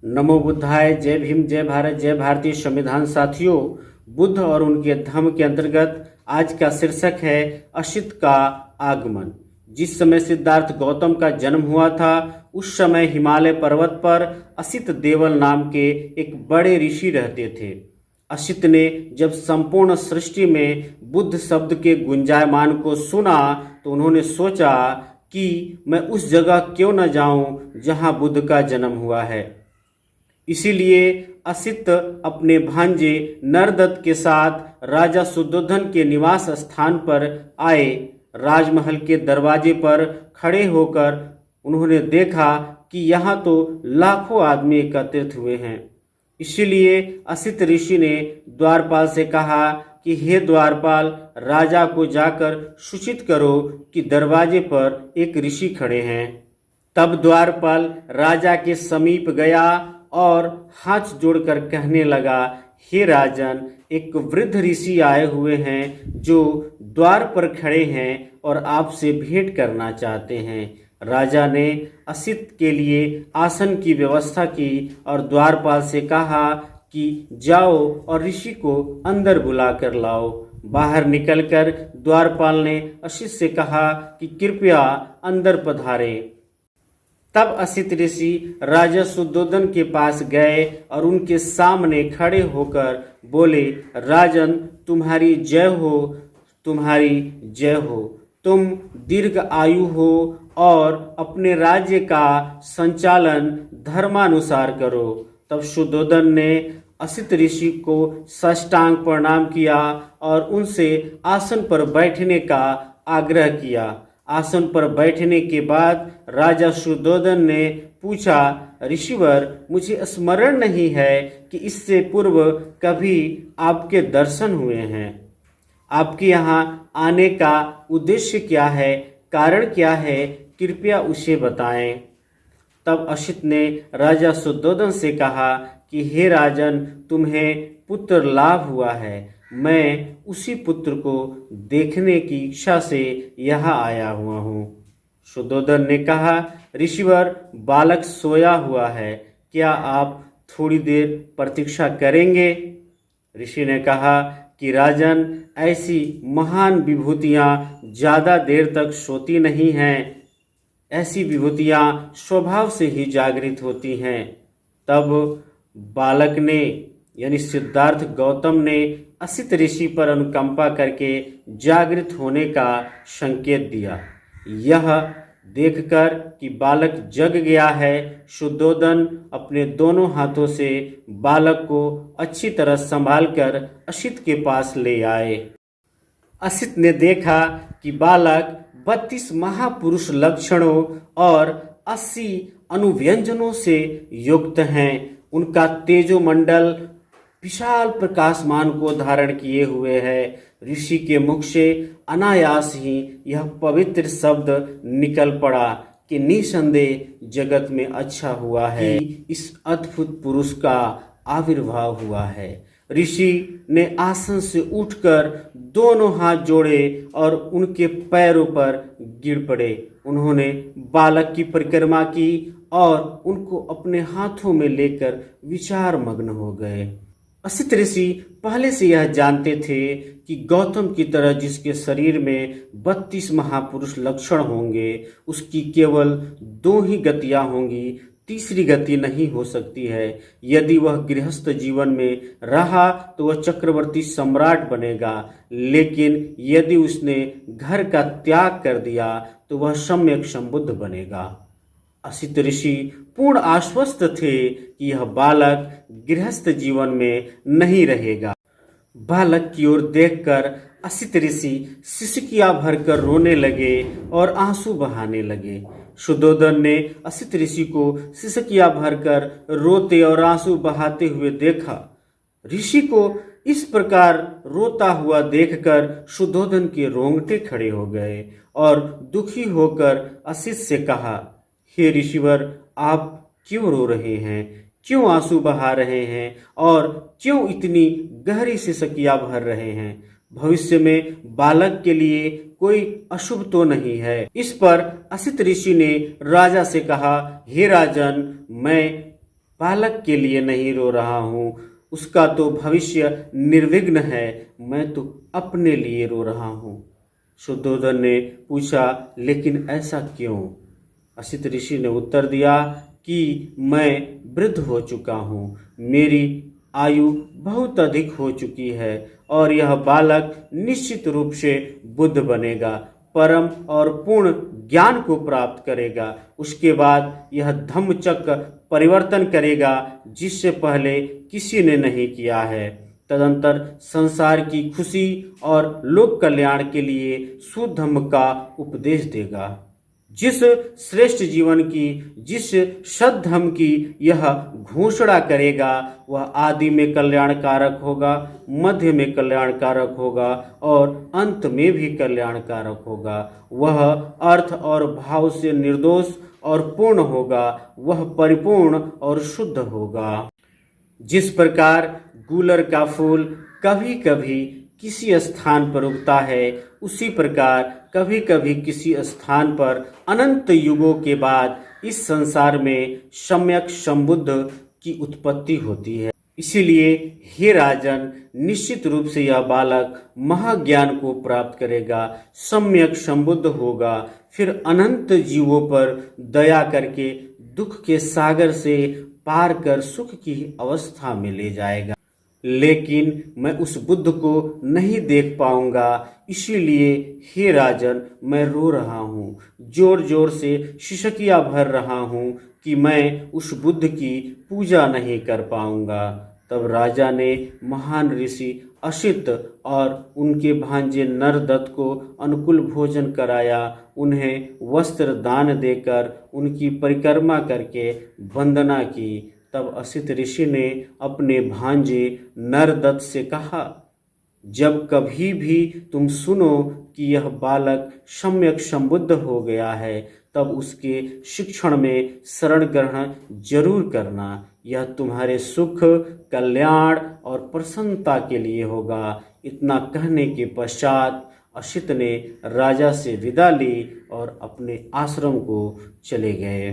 नमो बुद्धाय। जय भीम, जय भारत, जय भारतीय संविधान। साथियों, बुद्ध और उनके धम्म के अंतर्गत आज का शीर्षक है असित का आगमन। जिस समय सिद्धार्थ गौतम का जन्म हुआ था उस समय हिमालय पर्वत पर असित देवल नाम के एक बड़े ऋषि रहते थे। असित ने जब संपूर्ण सृष्टि में बुद्ध शब्द के गुंजायमान को सुना तो उन्होंने सोचा कि मैं उस जगह क्यों न जाऊं जहां बुद्ध का जन्म हुआ है। इसीलिए असित अपने भांजे नरदत्त के साथ राजा शुद्धोधन के निवास स्थान पर आए। राजमहल के दरवाजे पर खड़े होकर उन्होंने देखा कि यहाँ तो लाखों आदमी एकत्रित हुए हैं। इसीलिए असित ऋषि ने द्वारपाल से कहा कि हे द्वारपाल, राजा को जाकर सूचित करो कि दरवाजे पर एक ऋषि खड़े हैं। तब द्वारपाल राजा के समीप गया और हाथ जोड़कर कहने लगा, हे राजन, एक वृद्ध ऋषि आए हुए हैं जो द्वार पर खड़े हैं और आपसे भेंट करना चाहते हैं। राजा ने असित के लिए आसन की व्यवस्था की और द्वारपाल से कहा कि जाओ और ऋषि को अंदर बुला कर लाओ। बाहर निकलकर द्वारपाल ने असित से कहा कि कृपया अंदर पधारें। तब असित ऋषि राजा शुद्धोधन के पास गए और उनके सामने खड़े होकर बोले, राजन, तुम्हारी जय हो, तुम्हारी जय हो। तुम दीर्घ आयु हो और अपने राज्य का संचालन धर्मानुसार करो। तब शुद्धोधन ने असित ऋषि को साष्टांग प्रणाम किया और उनसे आसन पर बैठने का आग्रह किया। आसन पर बैठने के बाद राजा शुद्धोधन ने पूछा, ऋषिवर, मुझे स्मरण नहीं है कि इससे पूर्व कभी आपके दर्शन हुए हैं। आपके यहाँ आने का उद्देश्य क्या है, कारण क्या है, कृपया उसे बताएं। तब असित ने राजा शुद्धोधन से कहा कि हे राजन, तुम्हें पुत्र लाभ हुआ है। मैं उसी पुत्र को देखने की इच्छा से यहाँ आया हुआ हूँ। शुद्धोधन ने कहा, ऋषिवर, बालक सोया हुआ है, क्या आप थोड़ी देर प्रतीक्षा करेंगे? ऋषि ने कहा कि राजन, ऐसी महान विभूतियाँ ज़्यादा देर तक सोती नहीं हैं। ऐसी विभूतियाँ स्वभाव से ही जागृत होती हैं। तब बालक ने यानी सिद्धार्थ गौतम ने असित ऋषि पर अनुकंपा करके जागृत होने का संकेत दिया। यह देखकर कि बालक जग गया है, शुद्धोधन अपने दोनों हाथों से बालक को अच्छी तरह संभालकर असित के पास ले आए। असित ने देखा कि बालक 32 महापुरुष लक्षणों और 80 अनुव्यंजनों से युक्त हैं। उनका तेजोमंडल विशाल प्रकाशमान को धारण किए हुए है। ऋषि के मुख से अनायास ही यह पवित्र शब्द निकल पड़ा कि निसंदेह जगत में अच्छा हुआ है कि इस अद्भुत पुरुष का आविर्भाव हुआ है। ऋषि ने आसन से उठकर दोनों हाथ जोड़े और उनके पैरों पर गिर पड़े। उन्होंने बालक की परिक्रमा की और उनको अपने हाथों में लेकर विचार मग्न हो गए। असित ऋषि पहले से यह जानते थे कि गौतम की तरह जिसके शरीर में 32 महापुरुष लक्षण होंगे, उसकी केवल 2 ही गतियां होंगी, तीसरी गति नहीं हो सकती है। यदि वह गृहस्थ जीवन में रहा तो वह चक्रवर्ती सम्राट बनेगा, लेकिन यदि उसने घर का त्याग कर दिया तो वह सम्यक संबुद्ध बनेगा। असित ऋषि पूर्ण आश्वस्त थे कि यह बालक गृहस्थ जीवन में नहीं रहेगा। बालक की ओर देखकर असित ऋषि सिसकियां भरकर रोने लगे और आंसू बहाने लगे। शुद्धोधन ने असित ऋषि को सिसकियां भरकर रोते और आंसू बहाते हुए देखा। ऋषि को इस प्रकार रोता हुआ देखकर शुद्धोधन के रोंगटे खड़े हो गए और दुखी होकर असित से कहा, हे ऋषिवर, आप क्यों रो रहे हैं, क्यों आंसू बहा रहे हैं और क्यों इतनी गहरी सिसकियां भर रहे हैं? भविष्य में बालक के लिए कोई अशुभ तो नहीं है। इस पर असित ऋषि ने राजा से कहा, हे राजन, मैं बालक के लिए नहीं रो रहा हूँ, उसका तो भविष्य निर्विघ्न है, मैं तो अपने लिए रो रहा हूँ। शुद्धोधन ने पूछा, लेकिन ऐसा क्यों? असित ऋषि ने उत्तर दिया कि मैं वृद्ध हो चुका हूँ, मेरी आयु बहुत अधिक हो चुकी है और यह बालक निश्चित रूप से बुद्ध बनेगा, परम और पूर्ण ज्ञान को प्राप्त करेगा। उसके बाद यह धम्मचक्र परिवर्तन करेगा जिससे पहले किसी ने नहीं किया है। तदंतर संसार की खुशी और लोक कल्याण के लिए शुद्ध धम्म का उपदेश देगा। जिस श्रेष्ठ जीवन की, जिस सद्धर्म की यह घोषणा करेगा, वह आदि में कल्याणकारक होगा, मध्य में कल्याणकारक होगा और अंत में भी कल्याणकारक होगा। वह अर्थ और भाव से निर्दोष और पूर्ण होगा, वह परिपूर्ण और शुद्ध होगा। जिस प्रकार गूलर का फूल कभी कभी किसी स्थान पर उगता है, उसी प्रकार कभी कभी किसी स्थान पर अनंत युगों के बाद इस संसार में सम्यक संबुद्ध की उत्पत्ति होती है। इसीलिए हे राजन, निश्चित रूप से यह बालक महाज्ञान को प्राप्त करेगा, सम्यक संबुद्ध होगा, फिर अनंत जीवों पर दया करके दुख के सागर से पार कर सुख की अवस्था में ले जाएगा। लेकिन मैं उस बुद्ध को नहीं देख पाऊंगा, इसीलिए हे राजन, मैं रो रहा हूँ, जोर जोर से सिसकियाँ भर रहा हूँ कि मैं उस बुद्ध की पूजा नहीं कर पाऊंगा। तब राजा ने महान ऋषि असित और उनके भांजे नरदत्त को अनुकूल भोजन कराया, उन्हें वस्त्र दान देकर उनकी परिक्रमा करके वंदना की। तब असित ऋषि ने अपने भांजे नरदत्त से कहा, जब कभी भी तुम सुनो कि यह बालक सम्यक संबुद्ध हो गया है, तब उसके शिक्षण में शरण ग्रहण जरूर करना। यह तुम्हारे सुख, कल्याण और प्रसन्नता के लिए होगा। इतना कहने के पश्चात असित ने राजा से विदा ली और अपने आश्रम को चले गए।